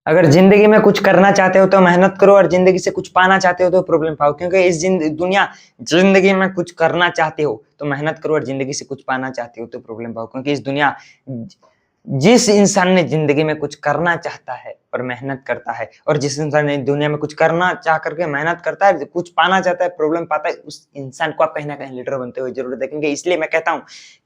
अगर जिंदगी में कुछ करना चाहते हो तो मेहनत करो और जिंदगी से कुछ पाना चाहते हो तो प्रॉब्लम पाओ, क्योंकि इस दुनिया जिंदगी में कुछ करना चाहते हो तो मेहनत करो और जिंदगी से कुछ पाना चाहते हो तो प्रॉब्लम पाओ, क्योंकि इस दुनिया जिस इंसान ने जिंदगी में कुछ करना चाहता है और मेहनत करता है, और जिस इंसान ने दुनिया में कुछ करना चाह करके मेहनत करता है, कुछ पाना चाहता है, प्रॉब्लम पाता है, उस इंसान को आप कहीं ना कहीं लीडर बनते हुए जरूर देखेंगे। इसलिए मैं कहता हूं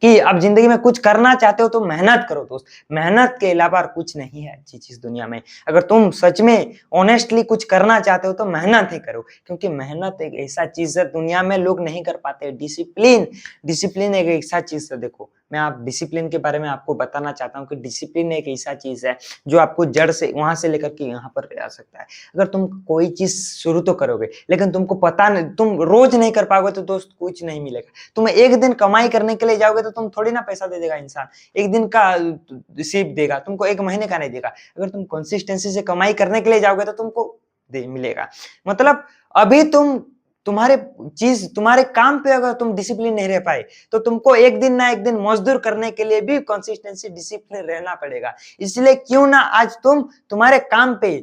कि आप जिंदगी में कुछ करना चाहते हो तो मेहनत करो दोस्त। मेहनत के अलावा और कुछ नहीं है अच्छी चीज दुनिया में। अगर तुम सच में ऑनेस्टली कुछ करना चाहते हो तो मेहनत ही करो, क्योंकि मेहनत एक ऐसा चीज है दुनिया में लोग नहीं कर पाते। डिसिप्लिन डिसिप्लिन एक ऐसा चीज है। देखो, मैं आप डिसिप्लिन के बारे में आपको बताना चाहता हूँ कि डिसिप्लिन एक ऐसा चीज है जो आपको जड़ से वहां से लेकर के यहाँ पर ले आ सकता है। अगर तुम कोई चीज शुरू तो करोगे, लेकिन तुमको पता नहीं, तुम रोज नहीं कर पाओगे तो दोस्त कुछ नहीं मिलेगा। तुम एक दिन कमाई करने के लिए जाओगे तो तुम थोड़ी ना पैसा दे देगा इंसान, एक दिन का रिसीव देगा तुमको, एक महीने का नहीं देगा। अगर तुम कंसिस्टेंसी से कमाई करने के लिए जाओगे तो तुमको मिलेगा। मतलब अभी तुम्हारे काम पे अगर तुम डिसिप्लिन नहीं रह पाए तो तुमको एक दिन ना एक दिन मजदूर करने के लिए भी कंसिस्टेंसी डिसिप्लिन रहना पड़ेगा। इसलिए क्यों ना आज तुम्हारे काम पे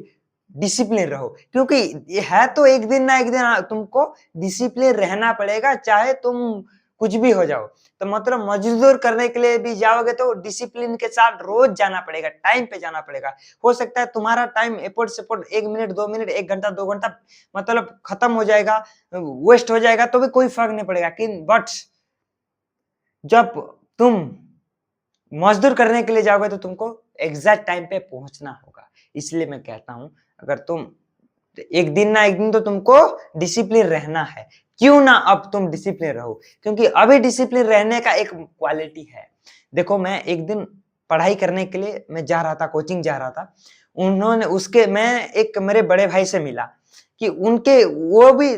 डिसिप्लिन रहो, क्योंकि ये है तो एक दिन ना एक दिन तुमको डिसिप्लिन रहना पड़ेगा, चाहे तुम कुछ भी हो जाओ। तो मतलब मजदूर करने के लिए भी जाओगे तो डिसिप्लिन के साथ रोज जाना पड़ेगा, टाइम पे जाना पड़ेगा। हो सकता है तुम्हारा टाइम एपोर्ट सेपोर्ट 1 मिनट 2 मिनट 1 घंटा 2 घंटा मतलब खत्म हो जाएगा, वेस्ट हो जाएगा, तो भी कोई फर्क नहीं पड़ेगा। बट जब तुम मजदूर करने के लिए जाओगे तो तुमको एग्जैक्ट टाइम पे पहुंचना होगा। इसलिए मैं कहता हूं, अगर तुम एक दिन ना एक दिन तो तुमको डिसिप्लिन रहना है। क्यों ना अब तुम डिसिप्लिन रहो, क्योंकि अभी डिसिप्लिन रहने का एक क्वालिटी है। देखो, मैं एक दिन पढ़ाई करने के लिए मैं जा रहा था, कोचिंग जा रहा था। मैं एक मेरे बड़े भाई से मिला कि उनके वो भी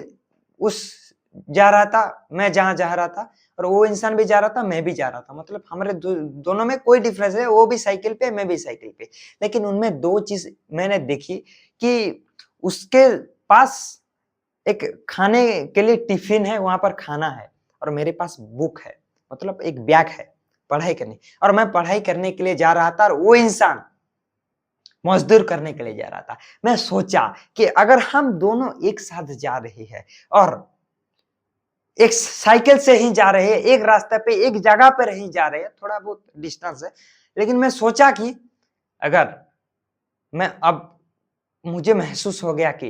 उस जा रहा था, मैं जहां जा रहा था, और वो इंसान भी जा रहा था, मैं भी जा रहा था। मतलब हमारे दोनों में कोई डिफरेंस है, वो भी साइकिल पे, मैं भी साइकिल पे। लेकिन उनमें दो चीज मैंने देखी कि उसके पास एक खाने के लिए टिफिन है, वहां पर खाना है, और मेरे पास बुक है, मतलब एक बैग है पढ़ाई करने। और मैं पढ़ाई करने के लिए जा रहा था और वो इंसान मजदूर करने के लिए जा रहा था। मैं सोचा कि अगर हम दोनों एक साथ जा रहे हैं और एक साइकिल से ही जा रहे हैं, एक रास्ते पे एक जगह पर ही जा रहे हैं, थोड़ा बहुत डिस्टेंस है, लेकिन मैं सोचा कि अगर मैं अब मुझे महसूस हो गया कि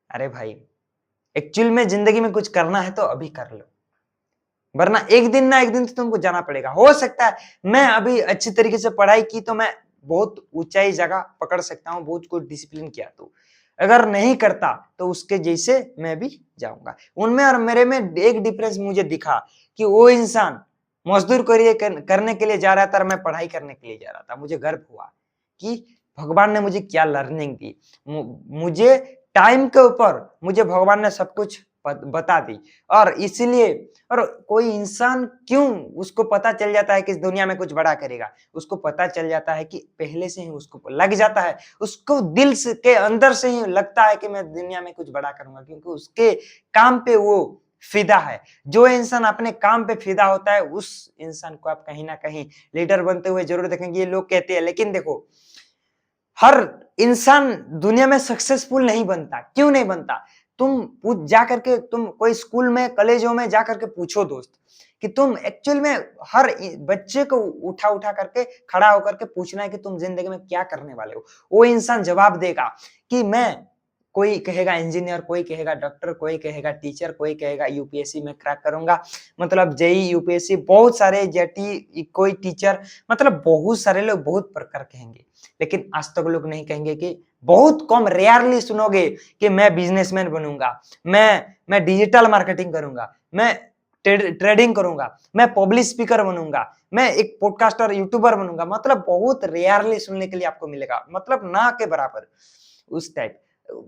अरे भाई, एक्चुअल में जिंदगी में कुछ करना है तो अभी कर लो, वरना एक दिन ना एक दिन तो तुमको जाना पड़ेगा। हो सकता है मैं अभी अच्छी तरीके से पढ़ाई की तो मैं बहुत ऊंचाई जगह पकड़ सकता हूँ, बहुत कुछ डिसिप्लिन किया, तो अगर नहीं करता तो उसके जैसे मैं भी जाऊंगा। उनमें और मेरे में एक डिफरेंस मुझे दिखा कि वो इंसान मजदूर करने के लिए जा रहा था और मैं पढ़ाई करने के लिए जा रहा था। मुझे गर्व हुआ कि भगवान ने मुझे क्या लर्निंग दी। मुझे टाइम के ऊपर मुझे भगवान ने सब कुछ बता दी, और इसीलिए और कोई इंसान क्यों उसको पता चल जाता है कि इस दुनिया में कुछ बड़ा करेगा, उसको पता चल जाता है कि पहले से ही उसको लग जाता है, उसको दिल से के अंदर से ही लगता है कि मैं दुनिया में कुछ बड़ा करूंगा, क्योंकि उसके काम पे वो फिदा है। जो इंसान अपने काम पे फिदा होता है उस इंसान को आप कहीं ना कहीं लीडर बनते हुए जरूर देखेंगे। ये लोग कहते हैं, लेकिन देखो, हर इंसान दुनिया में सक्सेसफुल नहीं बनता। क्यों नहीं बनता? तुम पूछ जा करके, तुम कोई स्कूल में कॉलेजों में जा करके पूछो दोस्त कि तुम एक्चुअल में हर बच्चे को उठा उठा करके खड़ा होकर के पूछना है कि तुम जिंदगी में क्या करने वाले हो। वो इंसान जवाब देगा कि मैं, कोई कहेगा इंजीनियर, कोई कहेगा डॉक्टर, कोई कहेगा टीचर, कोई कहेगा यूपीएससी में क्रैक करूंगा, मतलब जेई यूपीएससी, बहुत सारे जेटी, कोई टीचर, मतलब बहुत सारे लोग बहुत प्रकार कहेंगे। लेकिन आज तक लोग नहीं कहेंगे कि, बहुत कम रेयरली सुनोगे कि मैं बिजनेसमैन बनूंगा, मैं डिजिटल मार्केटिंग करूंगा, मैं ट्रेडिंग करूंगा, मैं पब्लिक स्पीकर बनूंगा, मैं एक पॉडकास्टर यूट्यूबर बनूंगा। मतलब बहुत रेयरली सुनने के लिए आपको मिलेगा, मतलब ना के बराबर उस टाइप।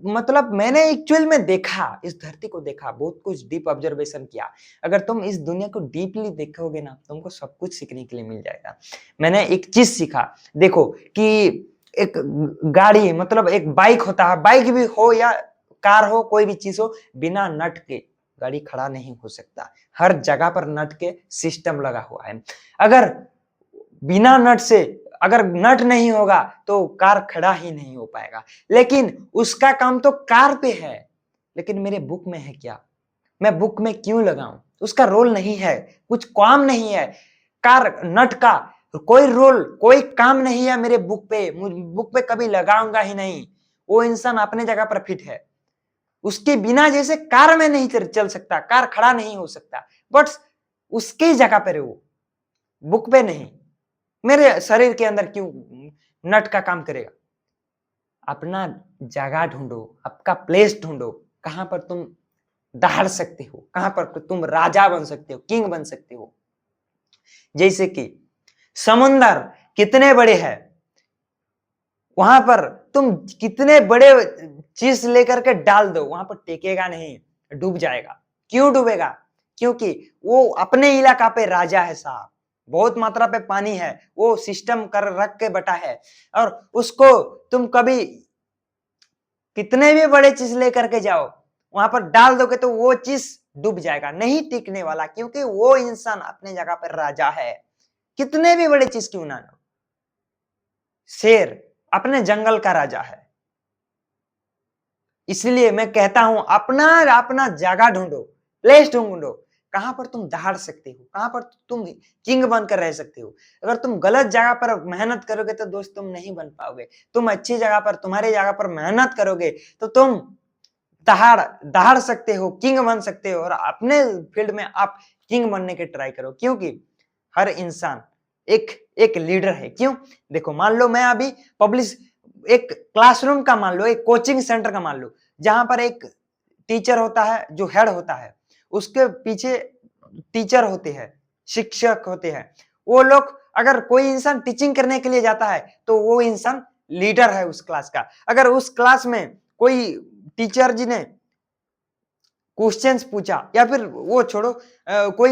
मतलब मैंने एक्चुअल में देखा, इस धरती को देखा, बहुत कुछ डीप ऑब्जर्वेशन किया। अगर तुम इस दुनिया को डीपली देखोगे ना, तुमको सब कुछ सीखने के लिए मिल जाएगा। मैंने एक चीज सीखा, देखो कि एक गाड़ी, मतलब एक बाइक होता है, बाइक भी हो या कार हो, कोई भी चीज हो, बिना नट के गाड़ी खड़ा नहीं हो सकता। हर जगह पर नट के सिस्टम लगा हुआ है। अगर बिना नट से अगर नट नहीं होगा तो कार खड़ा ही नहीं हो पाएगा। लेकिन उसका काम तो कार पे है, लेकिन मेरे बुक में है क्या? मैं बुक में क्यों लगाऊं? उसका रोल नहीं है, कुछ काम नहीं है। कार नट का कोई रोल, कोई काम नहीं है मेरे बुक पे, बुक पे कभी लगाऊंगा ही नहीं। वो इंसान अपने जगह पर फिट है, उसके बिना जैसे कार में नहीं चल सकता, कार खड़ा नहीं हो सकता, बट उसकी जगह पर है वो, बुक पे नहीं। मेरे शरीर के अंदर क्यों नट का काम करेगा? अपना जगह ढूंढो, आपका प्लेस ढूंढो, कहां पर तुम दहाड़ सकते हो, कहां पर तुम राजा बन सकते हो, किंग बन सकते हो। जैसे कि समुंदर कितने बड़े हैं, वहां पर तुम कितने बड़े चीज लेकर के डाल दो, वहां पर टेकेगा नहीं, डूब जाएगा। क्यों डूबेगा? क्योंकि वो अपने इलाका पे राजा है साहब, बहुत मात्रा पे पानी है, वो सिस्टम कर रख के बैठा है, और उसको तुम कभी कितने भी बड़े चीज लेकर के जाओ, वहां पर डाल दोगे तो वो चीज डूब जाएगा, नहीं टिकने वाला, क्योंकि वो इंसान अपने जगह पर राजा है। कितने भी बड़े चीज क्यों ना हो, शेर अपने जंगल का राजा है। इसलिए मैं कहता हूं अपना अपना जगह ढूंढो, प्लेस ढूंढो, कहां पर तुम दहाड़ सकते हो, कहां पर तुम किंग बनकर रह सकते हो। अगर तुम गलत जगह पर मेहनत करोगे तो दोस्त तुम नहीं बन पाओगे। तुम अच्छी जगह पर, तुम्हारी जगह पर मेहनत करोगे तो तुम दहाड़ दहाड़ सकते हो, किंग बन सकते हो, और अपने फील्ड में आप किंग बनने के ट्राई करो। क्योंकि हर इंसान एक एक लीडर है। क्यों? देखो, मान लो मैं अभी पब्लिश एक क्लासरूम का मान लो, एक कोचिंग सेंटर का मान लो, जहां पर एक टीचर होता है जो हेड होता है, उसके पीछे टीचर होते हैं, शिक्षक होते हैं। वो लोग, अगर कोई इंसान टीचिंग करने के लिए जाता है तो वो इंसान लीडर है उस क्लास का। अगर उस क्लास में कोई टीचर जी ने क्वेश्चंस पूछा, या फिर वो छोड़ो, कोई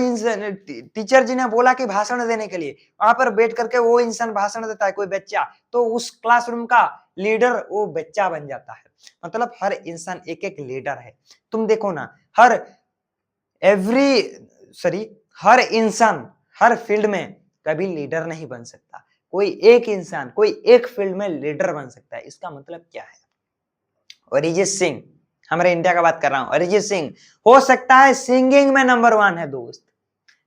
टीचर जी ने बोला कि भाषण देने के लिए, वहां पर बैठ करके वो इंसान भाषण देता है, कोई बच्चा, तो उस क्लासरूम का लीडर वो बच्चा बन जाता है। मतलब हर इंसान एक एक लीडर है। तुम देखो ना, एवरी सॉरी हर इंसान हर फील्ड में कभी लीडर नहीं बन सकता। कोई एक इंसान कोई एक फील्ड में लीडर बन सकता है। इसका मतलब क्या है? अरिजीत सिंह, हमारे इंडिया का बात कर रहा हूं, अरिजीत सिंह हो सकता है सिंगिंग में नंबर 1 है दोस्त,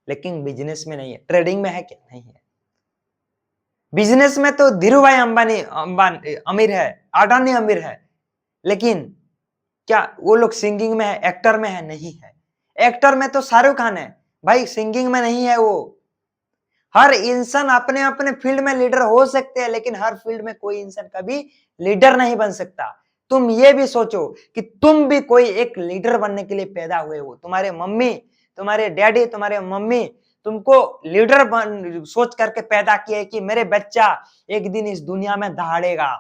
लेकिन बिजनेस में नहीं है। ट्रेडिंग में है क्या? नहीं है। बिजनेस में तो धीरू भाई अंबानी अमीर है, अडानी अमीर है, लेकिन क्या वो लोग सिंगिंग में है, एक्टर में है? नहीं है। एक्टर में तो शाहरुख खान है भाई, सिंगिंग में नहीं है वो। हर इंसान अपने अपने फील्ड में लीडर हो सकते हैं, लेकिन हर फील्ड में कोई इंसान कभी लीडर नहीं बन सकता। तुम ये भी सोचो कि तुम भी कोई एक लीडर बनने के लिए पैदा हुए हो। तुम्हारे मम्मी, तुम्हारे डैडी, तुम्हारे मम्मी तुमको लीडर बन सोच करके पैदा किए कि मेरे बच्चा एक दिन इस दुनिया में दहाड़ेगा,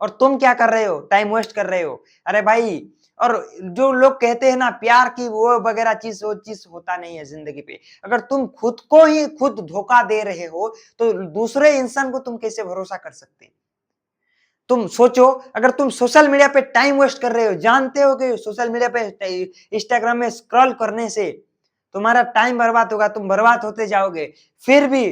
और तुम क्या कर रहे हो? टाइम वेस्ट कर रहे हो। अरे भाई, और जो लोग कहते हैं ना प्यार की वो वगैरह चीज, वो चीज होता नहीं है जिंदगी पे। अगर तुम खुद को ही खुद धोखा दे रहे हो तो दूसरे इंसान को तुम कैसे भरोसा कर सकते? तुम सोचो, अगर तुम सोशल मीडिया पे टाइम वेस्ट कर रहे हो, जानते हो कि सोशल मीडिया पे इंस्टाग्राम में स्क्रॉल करने से तुम्हारा टाइम बर्बाद होगा, तुम बर्बाद होते जाओगे, फिर भी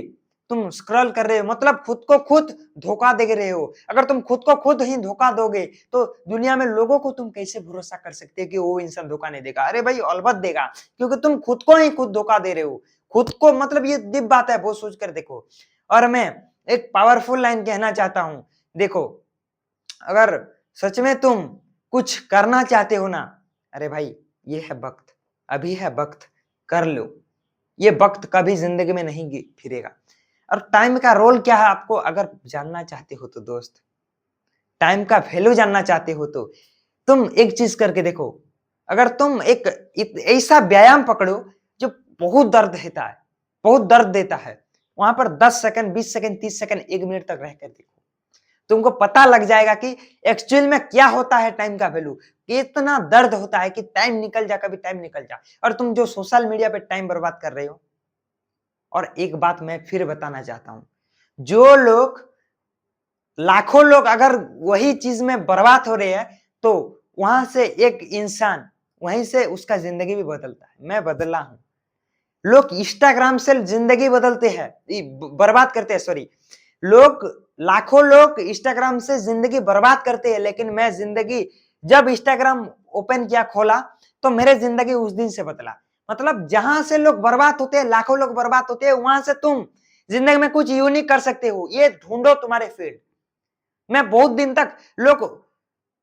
तुम स्क्रॉल कर रहे हो, मतलब खुद को खुद धोखा दे रहे हो। अगर तुम खुद को खुद ही धोखा दोगे तो दुनिया में लोगों को तुम कैसे भरोसा कर सकते हो कि वो इंसान धोखा नहीं देगा? अरे भाई अलबत्त देगा, क्योंकि तुम खुद को ही खुद धोखा दे रहे हो। खुद को, मतलब ये दिव्य बात है, बहुत सोच कर देखो। और मैं एक पावरफुल लाइन कहना चाहता हूं, देखो, अगर सच में तुम कुछ करना चाहते हो ना, अरे भाई ये है वक्त, अभी है वक्त, कर लो। ये वक्त कभी जिंदगी में नहीं फिरेगा। और टाइम का रोल क्या है आपको अगर जानना चाहते हो तो दोस्त, टाइम का वैल्यू जानना चाहते हो तो तुम एक चीज करके देखो। अगर तुम एक ऐसा व्यायाम पकड़ो जो बहुत दर्द देता है, बहुत दर्द देता है, वहां पर 10 सेकंड, 20 सेकंड, 30 सेकंड, 1 मिनट तक रह कर देखो, तुमको पता लग जाएगा कि एक्चुअल में क्या होता है टाइम का वैल्यू। कितना दर्द होता है कि टाइम निकल जा, कभी टाइम निकल जा। और तुम जो सोशल मीडिया पे टाइम बर्बाद कर रहे हो, और एक बात मैं फिर बताना चाहता हूं, जो लोग, लाखों लोग अगर वही चीज में बर्बाद हो रहे हैं, तो वहां से एक इंसान, वहीं से उसका जिंदगी भी बदलता है। मैं बदला हूं। लोग इंस्टाग्राम से जिंदगी बदलते हैं, बर्बाद करते हैं, सॉरी। लोग लाखों लोग इंस्टाग्राम से जिंदगी बर्बाद करते हैं, लेकिन मैं जिंदगी जब इंस्टाग्राम ओपन किया, खोला, तो मेरे जिंदगी उस दिन से बदला। मतलब जहां से लोग बर्बाद होते हैं, लाखों लोग बर्बाद होते हैं, वहां से तुम जिंदगी में कुछ यूनिक कर सकते हो। ये ढूंढो तुम्हारे फील्ड। मैं बहुत दिन तक, लोग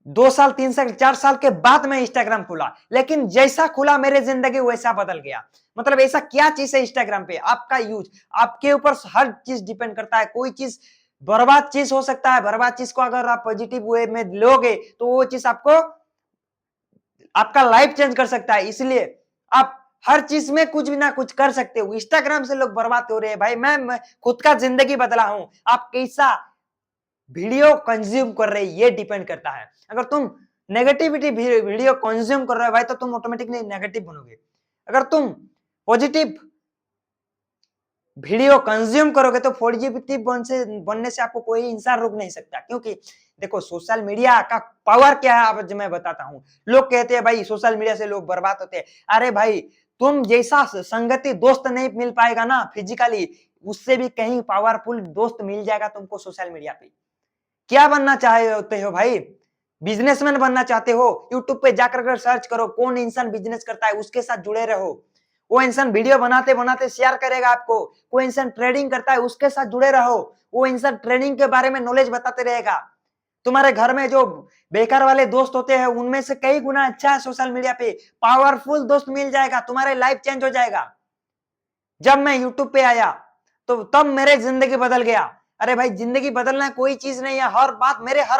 2 साल 3 साल 4 साल के बाद मैं इंस्टाग्राम खुला, लेकिन जैसा खुला मेरे जिंदगी वैसा बदल गया। मतलब ऐसा क्या चीज है इंस्टाग्राम पे, आपका यूज, आपके ऊपर हर चीज डिपेंड करता है। कोई चीज बर्बाद चीज हो सकता है, बर्बाद चीज को अगर आप पॉजिटिव वे में लोगे तो वो चीज आपको, आपका लाइफ चेंज कर सकता है। इसलिए आप हर चीज में कुछ भी ना कुछ कर सकते हो। इंस्टाग्राम से लोग बर्बाद हो रहे हैं भाई, मैं खुद का जिंदगी बदला हूं। आप कैसा वीडियो कंज्यूम कर रहे, ये डिपेंड करता है। अगर तुम नेगेटिविटी वीडियो कंज्यूम कर रहे हो भाई, तो तुम ऑटोमेटिकली नेगेटिव बनोगे। अगर तुम पॉजिटिव वीडियो कंज्यूम करोगे तो पॉजिटिव बनने से आपको कोई इंसान रोक नहीं सकता। क्योंकि देखो, सोशल मीडिया का पावर क्या है, अब मैं बताता हूं। लोग कहते हैं भाई सोशल मीडिया से लोग बर्बाद होते हैं। अरे भाई, तुम जैसा संगति दोस्त नहीं मिल पाएगा ना फिजिकली, उससे भी कहीं पावरफुल दोस्त मिल जाएगा तुमको सोशल मीडिया पे। क्या बनना चाहते हो भाई? बिजनेसमैन बनना चाहते हो? यूट्यूब पे जाकर सर्च करो कौन इंसान बिजनेस करता है, उसके साथ जुड़े रहो। वो इंसान वीडियो बनाते बनाते शेयर करेगा आपको। कोई इंसान ट्रेडिंग करता है, उसके साथ जुड़े रहो। वो इंसान ट्रेडिंग के बारे में नॉलेज बताते रहेगा। तुम्हारे घर में जो बेकार वाले दोस्त होते हैं, उनमें से कई गुना अच्छा है सोशल मीडिया पे पावरफुल दोस्त मिल जाएगा, तुम्हारे लाइफ चेंज हो जाएगा। जब मैं यूट्यूब पे आया तो तब मेरे जिंदगी बदल गया। अरे भाई, जिंदगी बदलना कोई चीज नहीं है। हर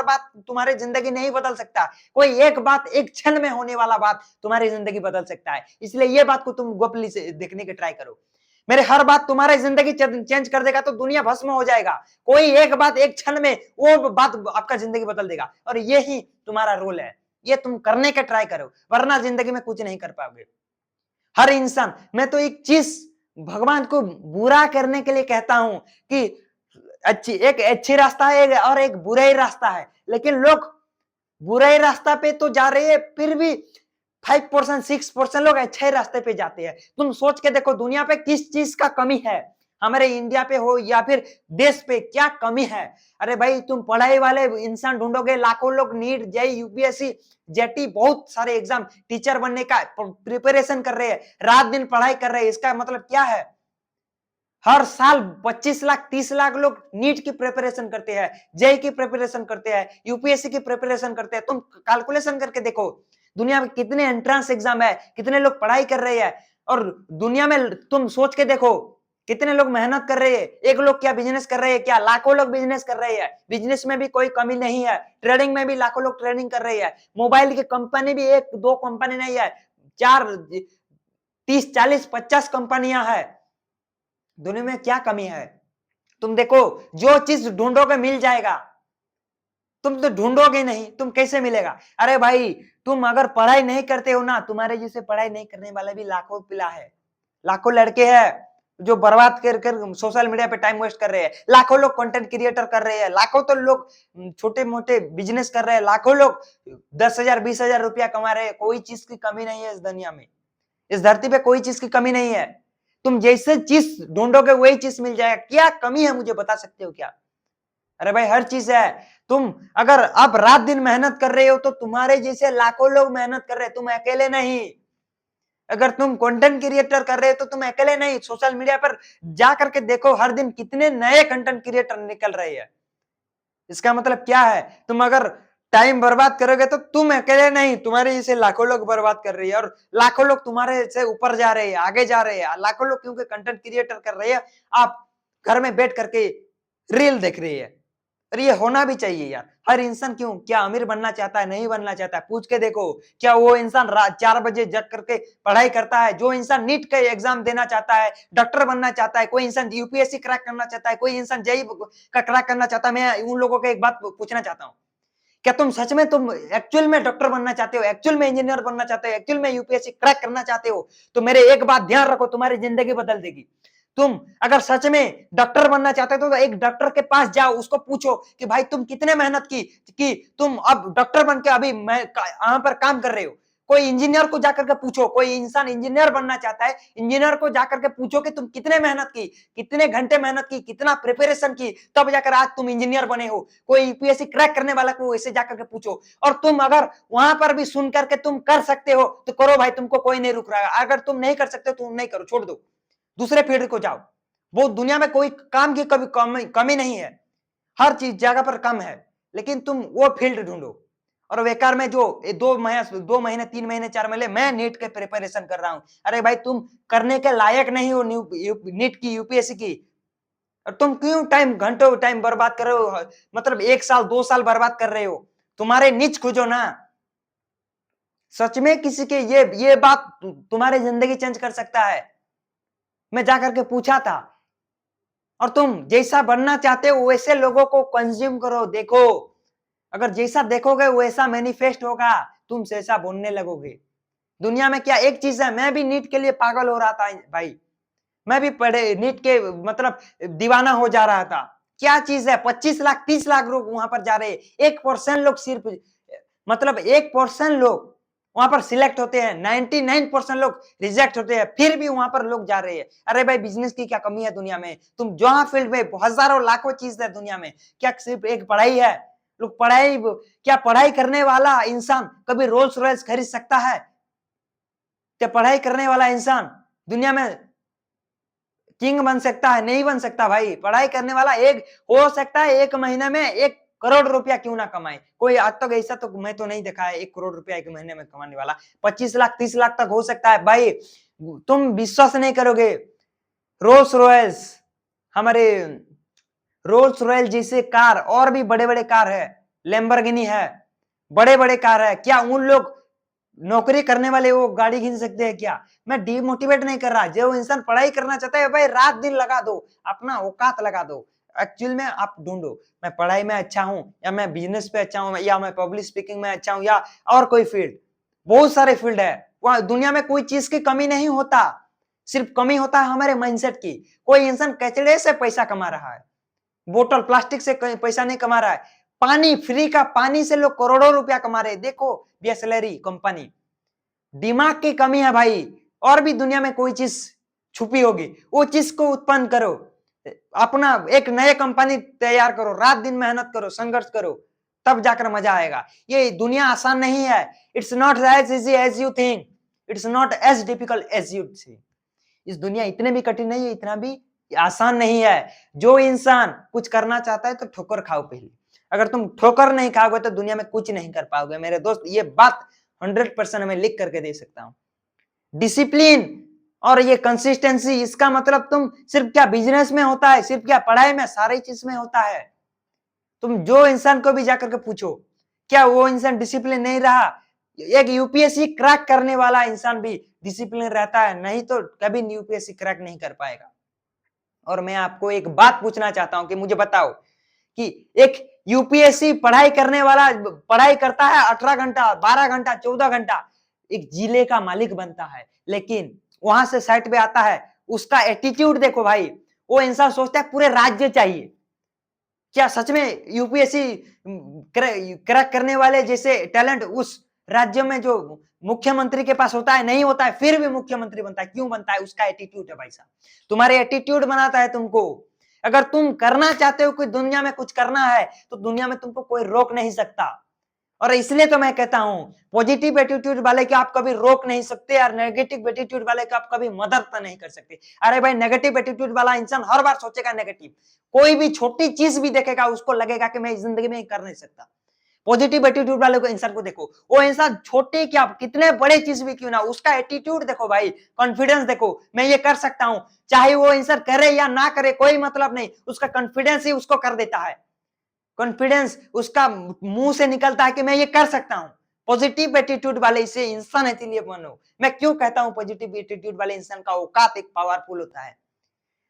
बात तुम्हारी जिंदगी नहीं बदल सकता। कोई एक बात, एक क्षण में होने वाला बात तुम्हारी जिंदगी बदल सकता है। इसलिए ये बात को तुम गोपली से देखने की ट्राई करो। मेरे हर बात तुम्हारी जिंदगी चेंज कर देगा तो दुनिया भस्म हो जाएगा। कोई एक बात एक क्षण में वो बात आपका जिंदगी बदल देगा, और ये ही तुम्हारा रोल है। ये तुम करने का ट्राई करो, वरना जिंदगी में कुछ नहीं कर पाओगे। हर इंसान, मैं तो एक चीज भगवान को बुरा करने के लिए कहता हूं कि एक अच्छी रास्ता है और एक बुरा ही रास्ता है, लेकिन लोग बुरा ही रास्ता पे तो जा रहे हैं, फिर भी 5% 6% लोग अच्छे रास्ते पे जाते हैं। तुम सोच के देखो, दुनिया पे किस चीज का कमी है? हमारे इंडिया पे हो या फिर देश पे, क्या कमी है? अरे भाई, तुम पढ़ाई वाले इंसान ढूंढोगे, लाखों लोग नीट जेई यूपीएससी जेटी बहुत सारे एग्जाम टीचर बनने का प्रिपरेशन कर रहे हैं, रात दिन पढ़ाई कर रहे हैं। इसका मतलब क्या है? हर साल 25 लाख 30 लाख लोग नीट की प्रिपरेशन करते हैं, जेई की प्रिपरेशन करते हैं, यूपीएससी की प्रिपरेशन करते हैं। तुम कैलकुलेशन करके देखो, दुनिया में कितने एंट्रेंस एग्जाम है, कितने लोग पढ़ाई कर रहे हैं। और दुनिया में तुम सोच के देखो, कितने लोग मेहनत कर रहे हैं। एक लोग क्या बिजनेस कर रहे हैं? क्या लाखों लोग बिजनेस कर रहे हैं। बिजनेस में भी कोई कमी नहीं है, ट्रेडिंग में भी लाखों लोग ट्रेडिंग कर रहे हैं। मोबाइल की कंपनी भी एक दो कंपनी नहीं है, 4 30 40 50 कंपनियां हैं। दुनिया में क्या कमी है? तुम देखो, जो चीज ढूंढोगे मिल जाएगा। तुम तो ढूंढोगे नहीं, तुम कैसे मिलेगा? अरे भाई, तुम अगर पढ़ाई नहीं करते हो ना, तुम्हारे जैसे पढ़ाई नहीं करने वाले भी लाखों पिला है। लाखों लड़के हैं जो बर्बाद कर कर सोशल मीडिया पे टाइम वेस्ट कर रहे हैं। लाखों लोग कंटेंट क्रिएटर कर रहे हैं। लाखों तो लोग छोटे मोटे बिजनेस कर रहे हैं। लाखों लोग 10,000 20,000 रुपया कमा रहे हैं। कोई चीज की कमी नहीं है इस दुनिया में, इस धरती पे कोई चीज की कमी नहीं है। तुम जैसे चीज ढूंढोगे वही चीज मिल जाएगा। क्या कमी है, मुझे बता सकते हो क्या? अरे भाई, हर चीज है। तुम अगर आप रात दिन मेहनत कर रहे हो तो तुम्हारे जैसे लाखों लोग मेहनत कर रहे हैं, तुम अकेले नहीं। अगर तुम कंटेंट क्रिएटर कर रहे हो तो तुम अकेले नहीं। सोशल मीडिया पर जा करके देखो, हर दिन कितने नए कंटेंट क्रिएटर निकल रहे हैं। इसका मतलब क्या है? तुम अगर टाइम बर्बाद करोगे तो तुम अकेले नहीं, तुम्हारे जैसे लाखों लोग बर्बाद कर रही है, और लाखों लोग तुम्हारे से ऊपर जा रहे हैं, आगे जा रहे हैं। लाखों लोग क्योंकि कंटेंट क्रिएटर कर रहे हैं, आप घर में बैठ करके रील देख रही है। और ये होना भी चाहिए यार। हर इंसान क्यों, क्या अमीर बनना चाहता है? नहीं बनना चाहता है? पूछ के देखो, क्या वो इंसान 4 बजे जग करके पढ़ाई करता है? जो इंसान नीट का एग्जाम देना चाहता है, डॉक्टर बनना चाहता है, कोई इंसान यूपीएससी क्रैक करना चाहता है, कोई इंसान जेई का क्रैक करना चाहता है, मैं उन लोगों को एक बात पूछना चाहता हूँ, क्या तुम सच में, तुम एक्चुअल में डॉक्टर बनना चाहते हो? एक्चुअल में इंजीनियर बनना चाहते हो? एक्चुअल में यूपीएससी क्रैक करना चाहते हो? तो मेरे एक बात ध्यान रखो, तुम्हारी जिंदगी बदल देगी। तुम अगर सच में डॉक्टर बनना चाहते हो तो एक डॉक्टर के पास जाओ, उसको पूछो कि भाई तुम कितने मेहनत की कि तुम अब डॉक्टर बन के अभी मैं यहाँ पर काम कर रहे हो। कोई इंजीनियर को जाकर के पूछो, कोई इंसान इंजीनियर बनना चाहता है, इंजीनियर को जाकर के पूछो कि तुम कितने मेहनत की, कितने घंटे मेहनत की, कितना प्रिपरेशन की, तब जाकर आज तुम इंजीनियर बने हो। कोई यूपीएससी क्रैक करने वाला को ऐसे जाकर के पूछो, और तुम अगर वहां पर भी सुन करके तुम कर सकते हो तो करो भाई, तुमको कोई नहीं रुक रहा है। अगर तुम नहीं कर सकते तो तुम नहीं करो, छोड़ दो, दूसरे फील्ड को जाओ। वो दुनिया में कोई काम की कभी कमी नहीं है, हर चीज जगह पर कम है, लेकिन तुम वो फील्ड ढूंढो। और बेकार में जो 2 महीने 3 महीने 4 महीने मैं नीट के प्रिपरेशन कर रहा हूं, अरे भाई तुम करने के लायक नहीं हो नीट की, यूपीएससी की, और तुम क्यों घंटों टाइम बर्बाद कर रहे हो, मतलब 1 साल 2 साल बर्बाद कर रहे हो। तुम्हारे निच खोजो ना। सच में किसी के ये बात तुम्हारी जिंदगी चेंज कर सकता है। मैं जाकर के पूछा था, और तुम जैसा बनना चाहते हो वैसे लोगों को कंज्यूम करो, देखो, अगर जैसा देखोगे वैसा मैनिफेस्ट होगा, तुम जैसा बोलने लगोगे। दुनिया में क्या एक चीज है, मैं भी नीट के लिए पागल हो रहा था भाई, मैं भी पढ़े नीट के मतलब दीवाना हो जा रहा था। क्या चीज है, 25 लाख 30 लाख लोग वहां पर जा रहे हैं, 1% लोग सिर्फ, मतलब 1% लोग वहां पर सिलेक्ट होते हैं, 99% लोग रिजेक्ट होते हैं, फिर भी वहां पर लोग जा रहे हैं। अरे भाई बिजनेस की क्या कमी है दुनिया में, तुम जहां फील्ड में हजारों लाखों चीज है दुनिया में, क्या सिर्फ एक पढ़ाई है। लोग क्या पढ़ाई करने वाला इंसान कभी रोल्स रॉयल्स खरीद सकता है? क्या पढ़ाई करने वाला इंसान दुनिया में किंग बन सकता है? नहीं बन सकता भाई। पढ़ाई करने वाला एक हो सकता है 1 महीने में 1 करोड़ रुपया क्यों ना कमाए, कोई आज तक ऐसा तो मैं तो नहीं देखा है 1 करोड़ रुपया 1 महीने में कमाने वाला। 25 लाख 30 लाख तक हो सकता है भाई, तुम विश्वास नहीं करोगे। रोल्स रॉयल्स, हमारे रोल्स रॉयल जैसे कार, और भी बड़े बड़े कार है, लैम्बोर्गिनी है, बड़े बड़े कार है, क्या उन लोग नौकरी करने वाले वो गाड़ी खींच सकते हैं क्या? मैं डिमोटिवेट नहीं कर रहा, जो इंसान पढ़ाई करना चाहता है भाई रात दिन लगा दो, अपना औकात लगा दो। एक्चुअल में आप ढूंढो, मैं पढ़ाई में अच्छा हूं, या मैं बिजनेस पे अच्छा हूं, या मैं पब्लिक स्पीकिंग में अच्छा हूं, या और कोई फील्ड, बहुत सारे फील्ड है। वहां दुनिया में कोई चीज की कमी नहीं होता, सिर्फ कमी होता है हमारे माइंडसेट की। कोई इंसान कचड़े से पैसा कमा रहा है, बोतल प्लास्टिक से पैसा नहीं कमा रहा है, पानी फ्री का पानी से लोग करोड़ों रुपया कमा रहे हैं। देखो बीएसएलआर कंपनी, दिमाग की कमी है भाई, और भी दुनिया में कोई चीज छुपी होगी, वो चीज को उत्पन्न करो, अपना एक नए कंपनी तैयार करो, रात दिन मेहनत करो, संघर्ष करो, तब जाकर मजा आएगा। ये दुनिया आसान नहीं है, it's not as easy as you think, it's not as difficult as you think. इस दुनिया इतने भी कठिन नहीं है, इतना भी आसान नहीं है। जो इंसान कुछ करना चाहता है तो ठोकर खाओ पहले, अगर तुम ठोकर नहीं खाओगे तो दुनिया में कुछ नहीं कर पाओगे मेरे दोस्त। ये बात 100% मैं लिख करके दे सकता हूं। डिसिप्लिन और ये कंसिस्टेंसी, इसका मतलब तुम सिर्फ क्या बिजनेस में होता है, सिर्फ क्या पढ़ाई में, सारी चीज में होता है। तुम जो इंसान को भी जाकर के पूछो, क्या वो इंसान डिसिप्लिन नहीं रहा? एक यूपीएससी क्रैक करने वाला इंसान भी डिसिप्लिन रहता है, नहीं तो कभी यूपीएससी क्रैक नहीं कर पाएगा। और मैं आपको एक बात पूछना चाहता हूं कि मुझे बताओ कि एक यूपीएससी पढ़ाई करने वाला पढ़ाई करता है 18 घंटा 12 घंटा 14 घंटा, एक जिले का मालिक बनता है, लेकिन वहां से साइट पे आता है, उसका एटीट्यूड देखो भाई, वो इंसान सोचता है पूरे राज्य चाहिए। क्या सच में यूपीएससी क्रैक करने वाले जैसे टैलेंट उस राज्य में जो मुख्यमंत्री के पास होता है? नहीं होता है, फिर भी मुख्यमंत्री बनता है। क्यों बनता है? उसका एटीट्यूड है भाई साहब, तुम्हारे एटीट्यूड बनाता है तुमको। अगर तुम करना चाहते हो कि दुनिया में कुछ करना है, तो दुनिया में तुमको कोई रोक नहीं सकता। और इसलिए तो मैं कहता हूं, पॉजिटिव एटीट्यूड वाले के आप कभी रोक नहीं सकते, और नेगेटिव एटीट्यूड वाले का आप कभी मदद नहीं कर सकते। अरे भाई नेगेटिव एटीट्यूड वाला इंसान हर बार सोचेगा नेगेटिव, कोई भी छोटी चीज भी देखेगा उसको लगेगा कि मैं जिंदगी में कर नहीं सकता। पॉजिटिव एटीट्यूड वाले को इंसान को देखो, वो इंसान छोटे क्या कितने बड़े चीज भी क्यों ना, उसका एटीट्यूड देखो भाई, कॉन्फिडेंस देखो, मैं ये कर सकता हूं। चाहे वो इंसान करे या ना करे कोई मतलब नहीं, उसका कॉन्फिडेंस ही उसको कर देता है। कॉन्फिडेंस उसका मुंह से निकलता है कि मैं ये कर सकता हूं। पॉजिटिव एटीट्यूड वाले इसे इंसान है, इसलिए बनो। मैं क्यों कहता हूं पॉजिटिव एटीट्यूड वाले इंसान का औकात एक पावरफुल होता है।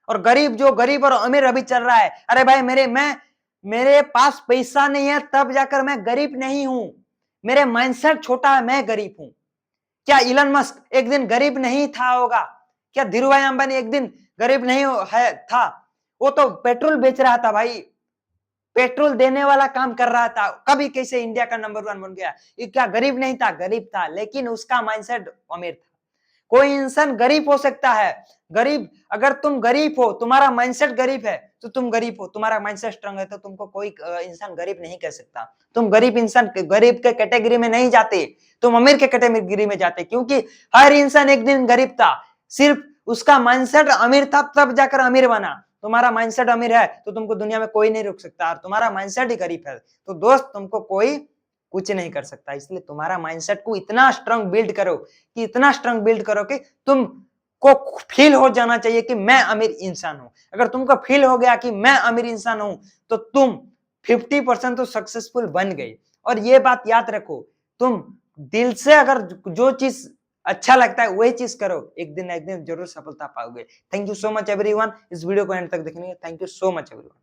और गरीब और अमीर अभी चल रहा है, अरे भाई मेरे पास पैसा नहीं है तब जाकर मैं गरीब नहीं हूं, मेरे माइंडसेट छोटा है, मैं गरीब हूं। क्या इलन मस्क एक दिन गरीब नहीं था होगा? क्या धीरूभाई अंबानी एक दिन गरीब नहीं है था? वो तो पेट्रोल बेच रहा था भाई, पेट्रोल देने वाला काम कर रहा था, कभी कैसे इंडिया का नंबर 1 बन गया? ये क्या गरीब नहीं था? गरीब था, लेकिन उसका माइंडसेट अमीर था। कोई इंसान गरीब हो सकता है, गरीब, अगर तुम गरीब हो, तुम्हारा माइंडसेट गरीब है, तो तुम गरीब हो, तुम्हारा माइंडसेट स्ट्रांग है, तो तुमको कोई इंसान गरीब नहीं कह सकता। तुम गरीब इंसान, गरीब के कैटेगरी में नहीं जाते, तुम अमीर के कैटेगरी में जाते, क्योंकि हर इंसान एक दिन गरीब था, सिर्फ उसका माइंडसेट अमीर था, तब जाकर अमीर बना। तुम्हारा माइंडसेट अमीर है तो तुमको दुनिया में कोई नहीं रोक सकता, और तुम्हारा माइंडसेट ही गरीब है तो दोस्त तुमको कोई कुछ नहीं कर सकता। इसलिए तुम्हारा माइंडसेट को इतना स्ट्रांग बिल्ड करो, कि इतना स्ट्रांग बिल्ड करो कि तुम को फील हो जाना चाहिए कि मैं अमीर इंसान हूं। अगर तुमको फील हो गया कि मैं अमीर इंसान हूं, तो तुम 50% तो सक्सेसफुल बन गई। और ये बात याद रखो, तुम दिल से अगर जो चीज अच्छा लगता है वही चीज करो, एक दिन ना एक दिन जरूर सफलता पाओगे। Thank you so much everyone, इस वीडियो को एंड तक देखने के लिए thank you so much everyone.